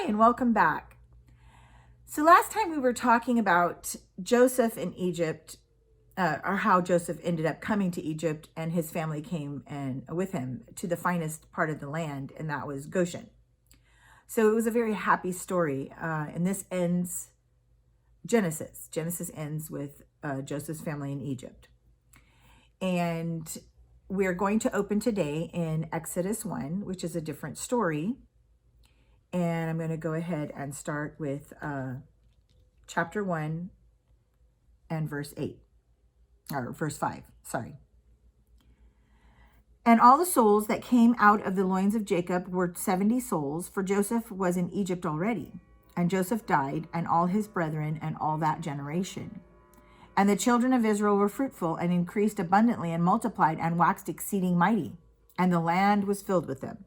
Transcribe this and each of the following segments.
and welcome back. So last time we were talking about Joseph in Egypt, or how Joseph ended up coming to Egypt, and his family came and with him to the finest part of the land, and that was Goshen. So it was a very happy story, and this ends Genesis. Genesis ends with Joseph's family in Egypt. And we're going to open today in Exodus 1, which is a different story. And I'm going to go ahead and start with chapter 1 and verse 8, or verse 5, sorry. And all the souls that came out of the loins of Jacob were 70 souls, for Joseph was in Egypt already. And Joseph died, and all his brethren, and all that generation. And the children of Israel were fruitful, and increased abundantly, and multiplied, and waxed exceeding mighty. And the land was filled with them.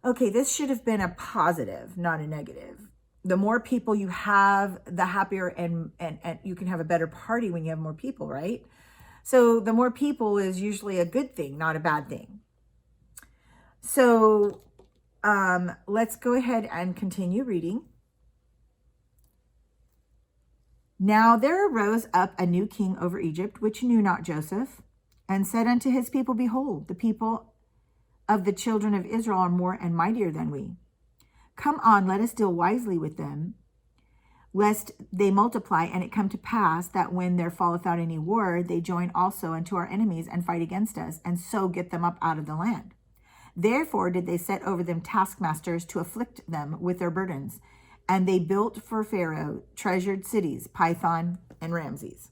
Okay, this should have been a positive, not a negative. The more people you have, the happier, and you can have a better party when you have more people, right? So the more people is usually a good thing, not a bad thing. So let's go ahead and continue reading. Now there arose up a new king over Egypt, which knew not Joseph, and said unto his people, Behold, the people of the children of Israel are more and mightier than we. Come on, let us deal wisely with them, lest they multiply, and it come to pass that when there falleth out any war, they join also unto our enemies and fight against us, and so get them up out of the land. Therefore did they set over them taskmasters to afflict them with their burdens. And they built for Pharaoh treasured cities, Pithom and Ramses.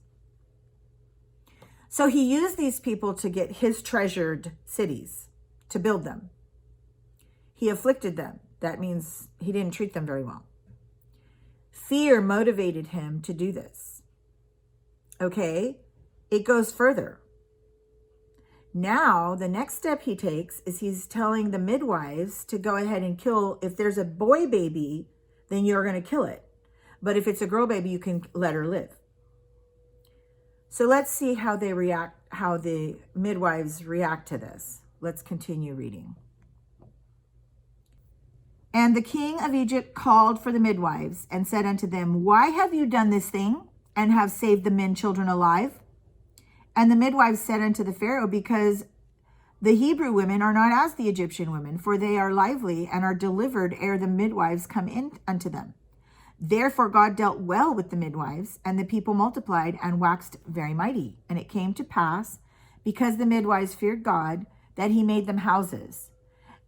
So he used these people to get his treasured cities, to build them. He afflicted them. That means he didn't treat them very well. Fear motivated him to do this. Okay, it goes further. Now, the next step he takes is he's telling the midwives to go ahead and kill. If there's a boy baby, then you're going to kill it. But if it's a girl baby, you can let her live. So let's see how they react, how the midwives react to this. Let's continue reading. And the king of Egypt called for the midwives and said unto them, Why have you done this thing, and have saved the men children alive? And the midwives said unto the Pharaoh, Because the Hebrew women are not as the Egyptian women, for they are lively and are delivered ere the midwives come in unto them. Therefore God dealt well with the midwives, and the people multiplied and waxed very mighty. And it came to pass, because the midwives feared God, that he made them houses.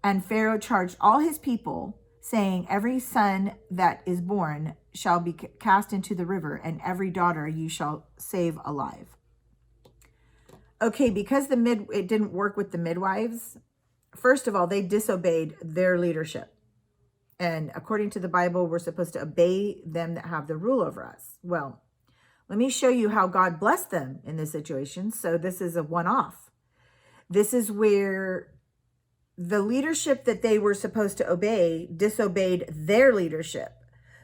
And Pharaoh charged all his people, saying, Every son that is born shall be cast into the river, and every daughter you shall save alive. Okay, because it didn't work with the midwives, first of all, they disobeyed their leadership. And according to the Bible, we're supposed to obey them that have the rule over us. Well, let me show you how God blessed them in this situation. So this is a one-off. This is where the leadership that they were supposed to obey disobeyed their leadership.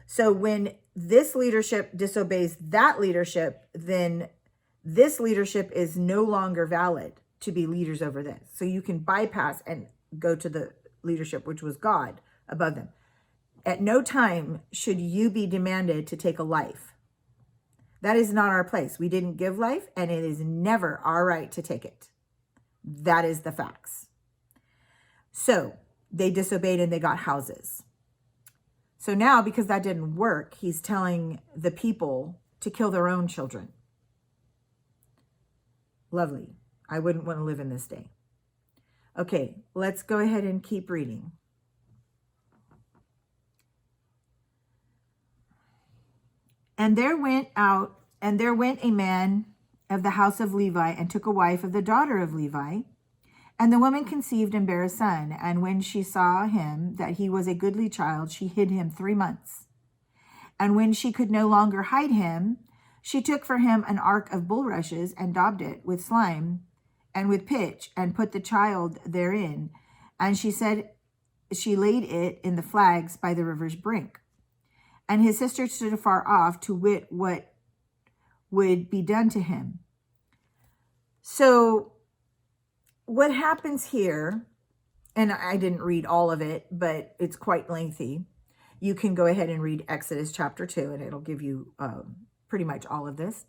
So when this leadership disobeys that leadership, then this leadership is no longer valid to be leaders over this. So you can bypass and go to the leadership, which was God, above them. At no time should you be demanded to take a life. That is not our place. We didn't give life, and it is never our right to take it. That is the facts. So they disobeyed and they got houses. So now, because that didn't work, he's telling the people to kill their own children. Lovely. I wouldn't want to live in this day. Okay, let's go ahead and keep reading. And there went a man of the house of Levi, and took a wife of the daughter of Levi. And the woman conceived and bare a son. And when she saw him, that he was a goodly child, she hid him 3 months. And when she could no longer hide him, she took for him an ark of bulrushes, and daubed it with slime and with pitch, and put the child therein. And she said, she laid it in the flags by the river's brink. And his sister stood afar off to wit what would be done to him. So what happens here and I didn't read all of it, but it's quite lengthy. You can go ahead and read Exodus chapter 2, and it'll give you pretty much all of this.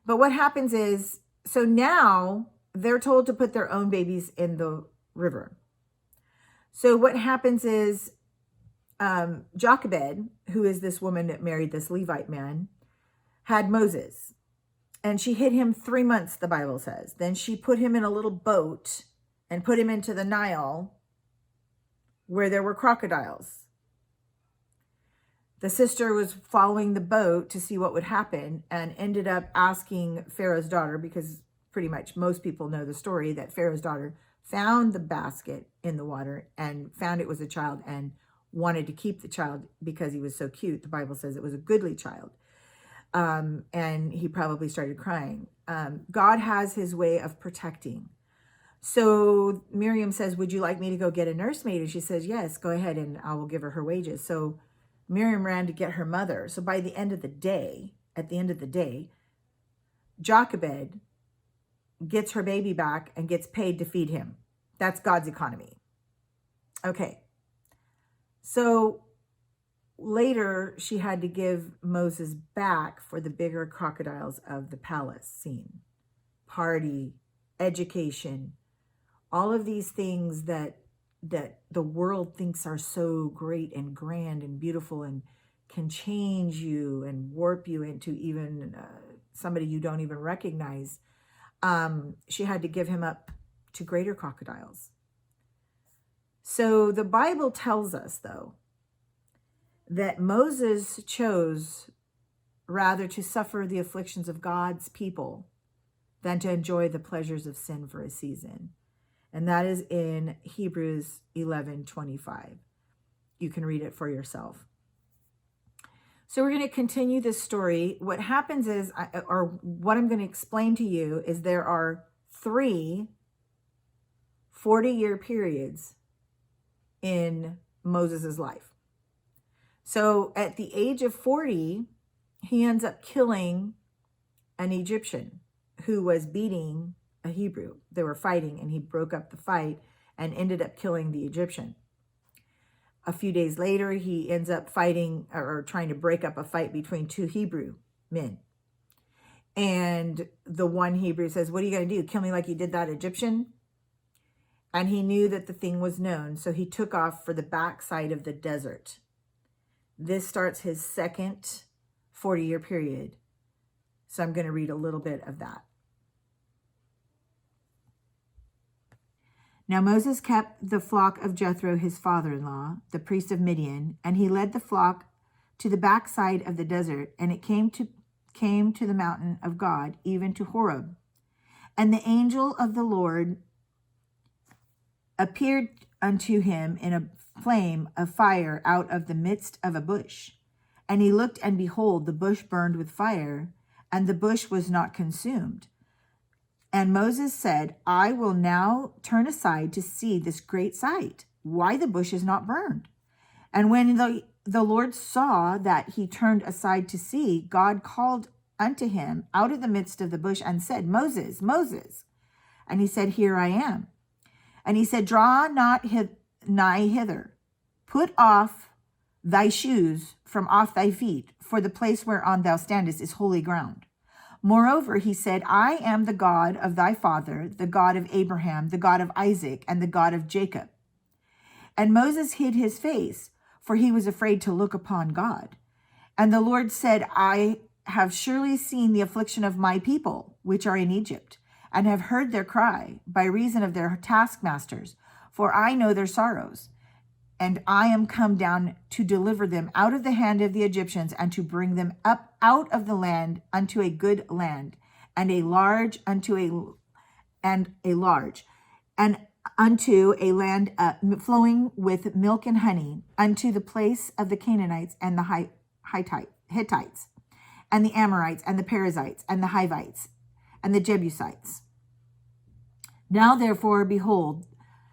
But what happens is, so now they're told to put their own babies in the river. So what happens is Jochebed, who is this woman that married this Levite man, had Moses. And she hid him 3 months, the Bible says. Then she put him in a little boat and put him into the Nile where there were crocodiles. The sister was following the boat to see what would happen and ended up asking Pharaoh's daughter, because pretty much most people know the story, that Pharaoh's daughter found the basket in the water and found it was a child and wanted to keep the child because he was so cute. The Bible says it was a goodly child. And he probably started crying. God has his way of protecting. So Miriam says, would you like me to go get a nursemaid? And she says, yes, go ahead and I will give her wages. So Miriam ran to get her mother. So by the end of the day, Jochebed gets her baby back and gets paid to feed him. That's God's economy. Okay. So later, she had to give Moses back for the bigger crocodiles of the palace scene. Party, education, all of these things that the world thinks are so great and grand and beautiful and can change you and warp you into even somebody you don't even recognize. She had to give him up to greater crocodiles. So the Bible tells us, though, that Moses chose rather to suffer the afflictions of God's people than to enjoy the pleasures of sin for a season. And that is in Hebrews 11:25. You can read it for yourself. So we're going to continue this story. What happens is, or what I'm going to explain to you is, there are 3 40-year periods in Moses' life. So at the age of 40, he ends up killing an Egyptian who was beating a Hebrew. They were fighting, and he broke up the fight and ended up killing the Egyptian. A few days later, he ends up fighting or trying to break up a fight between 2 Hebrew men. And the one Hebrew says, what are you going to do? Kill me like you did that Egyptian? And he knew that the thing was known, so he took off for the backside of the desert. This starts his second 40-year period. So I'm going to read a little bit of that. Now Moses kept the flock of Jethro, his father-in-law, the priest of Midian, and he led the flock to the backside of the desert, and it came to the mountain of God, even to Horeb. And the angel of the Lord appeared unto him in a flame of fire out of the midst of a bush. And he looked, and behold, the bush burned with fire, and the bush was not consumed. And Moses said, I will now turn aside to see this great sight, why the bush is not burned. And when the Lord saw that he turned aside to see, God called unto him out of the midst of the bush and said, Moses, Moses. And he said, Here I am. And he said, Draw not nigh hither. Put off thy shoes from off thy feet, for the place whereon thou standest is holy ground. Moreover, he said, I am the God of thy father, the God of Abraham, the God of Isaac, and the God of Jacob. And Moses hid his face, for he was afraid to look upon God. And the Lord said, I have surely seen the affliction of my people, which are in Egypt, and have heard their cry by reason of their taskmasters, for I know their sorrows. And I am come down to deliver them out of the hand of the Egyptians, and to bring them up out of the land unto a good land, and unto a land flowing with milk and honey, unto the place of the Canaanites and the Hittites, and the Amorites, and the Perizzites, and the Hivites, and the Jebusites. Now therefore, behold,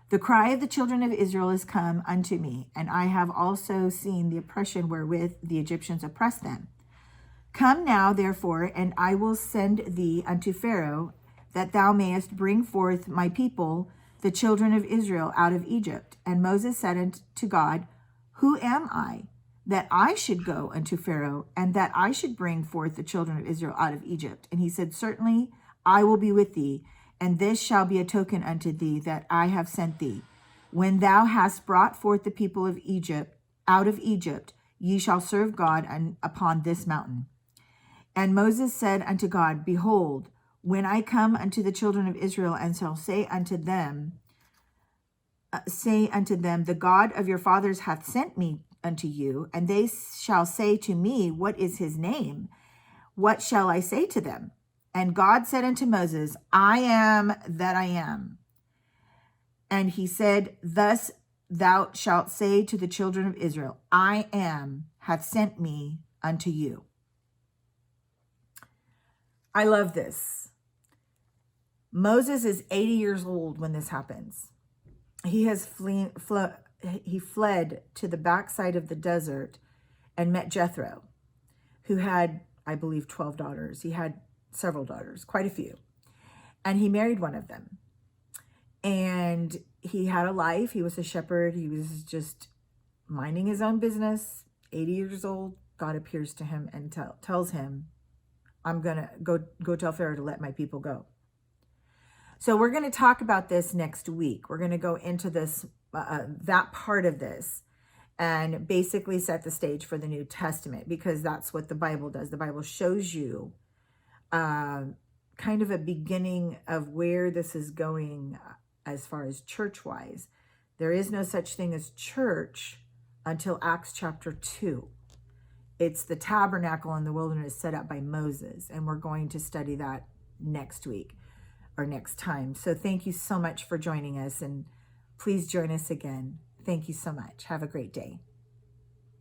the cry of the children of Israel is come unto me, and I have also seen the oppression wherewith the Egyptians oppress them. Come now, therefore, and I will send thee unto Pharaoh, that thou mayest bring forth my people the children of Israel out of Egypt. And Moses said unto God, Who am I, that I should go unto Pharaoh, and that I should bring forth the children of Israel out of Egypt? And he said, Certainly I will be with thee, and this shall be a token unto thee that I have sent thee. When thou hast brought forth the people of Egypt out of Egypt, ye shall serve God upon this mountain. And Moses said unto God, Behold, when I come unto the children of Israel, and shall say unto them, the God of your fathers hath sent me unto you, and they shall say to me, What is his name? What shall I say to them? And God said unto Moses, I am that I am. And he said, Thus thou shalt say to the children of Israel, I am hath sent me unto you. I love this. Moses is 80 years old when this happens. He has fled to the backside of the desert and met Jethro, who had, I believe, 12 daughters. He had several daughters, quite a few. And he married one of them. And he had a life. He was a shepherd. He was just minding his own business. 80 years old, God appears to him and tells him, I'm going to go tell Pharaoh to let my people go. So we're going to talk about this next week. We're going to go into this, that part of this, and basically set the stage for the New Testament, because that's what the Bible does. The Bible shows you kind of a beginning of where this is going as far as church-wise. There is no such thing as church until Acts chapter 2. It's the tabernacle in the wilderness set up by Moses, and we're going to study that next week or next time. So thank you so much for joining us, and please join us again. Thank you so much. Have a great day.